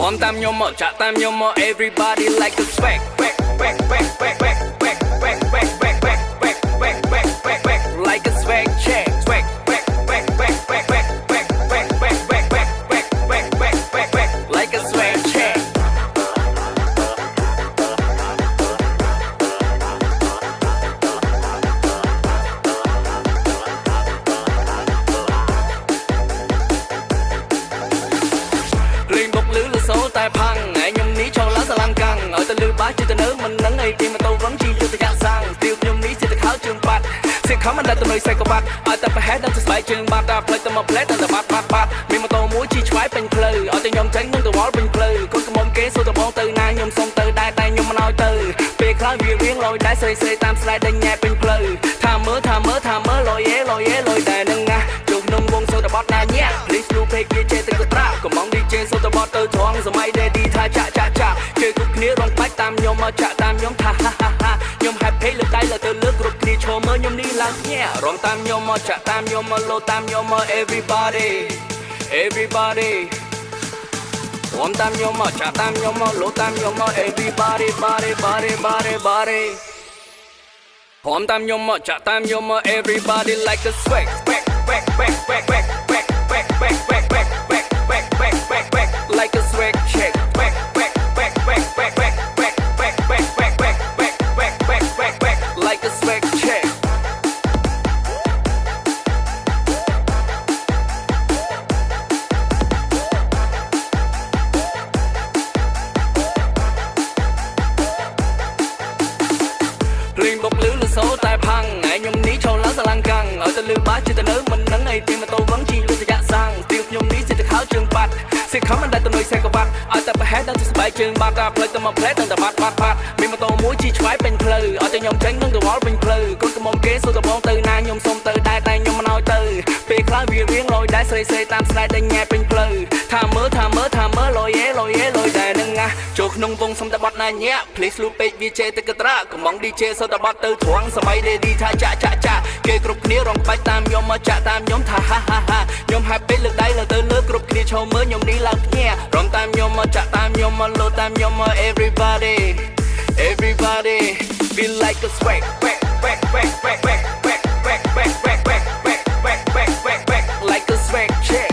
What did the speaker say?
One time you're more, chat time you're more, everybody like a swag. Like a swag check. Like a swag check. Liên bốc lưới là số tai phăng ngày nhung ní cho lá sa lan căng ở ta lư bá chỉ ta nữ mình nắng ngày tim mà tôi vẫn chi cho ta dạng sang tiêu nhung ní chỉ ta kháo trường bát sẽ khó mà đặt ta nơi say có bát ở ta phải hết đang ta spy trường bát ta play ta mà play ta bát mình mà tôi muốn chi choái bên play ở ta nhom tránh nâng từ wall bên play con cái mông kế số ta bóng từ nay nhom xong từ đai tay nhom mà nói từ về khá vì riêng lôi đá xây tam slide đánh nhẹ bên play tham mơ lôi đài nâng nga chụp nông vung số ta bót na nhé please lưu phê kia chơi từng cái trap còn mong đi chơi số ta bót từ thoáng giờ mày để đi tha chạ chơi cục nia rong bách tam nhom mà chạ tam nhom tha ha nhom hai phê lực tay là từ lướt cục nia cho mơ nhom đi làm nhẹ rong tam nhom mà chạ tam nhom mà lô tam nhom mà everybody one tam nhom mà chạ tam nhom mà lô tam nhom mà everybody body one tam nhom mà chạ tam nhom mà everybody like a swag like a swag check like a swag check liên bốc lưới là số tai phăng ngày nhung ní cho lá sa lan căng ở ta lư bá chỉ ta nữ mình nắng ngày tim mà tôi vẫn chi luôn ta dạng sang tiêu nhung ní chỉ ta kháo trường bát sẽ khó mà đặt ta nơi say có bát ở ta phải hết đang ta spy trường bát ta play ta mà play ta bát mình mà tôi muốn chi choái bên play ở ta nhom tránh nâng từ wall bên play con cái mông kế số ta bóng từ nay nhom xong từ đai tay nhom mà nói từ về khá vì riêng lôi đá xây tam slide đánh nhẹ bên play tham mơ lôi đài nâng nga chụp nông vung xong ta bót na nhé please lưu phê kia chơi từng cái trap còn mong đi chơi số ta bót từ thoáng giờ mày để đi tha chạ kê cục nia rong bách tam nhom mà chạ tam nhom tha ha nhom hai phê lực đây là từ lướt cục nia cho mơ nhom đi làm nhẹ rong tam nhom mà chạ tam nhom mà lô tam nhom mà everybody feel like a swag like a swag check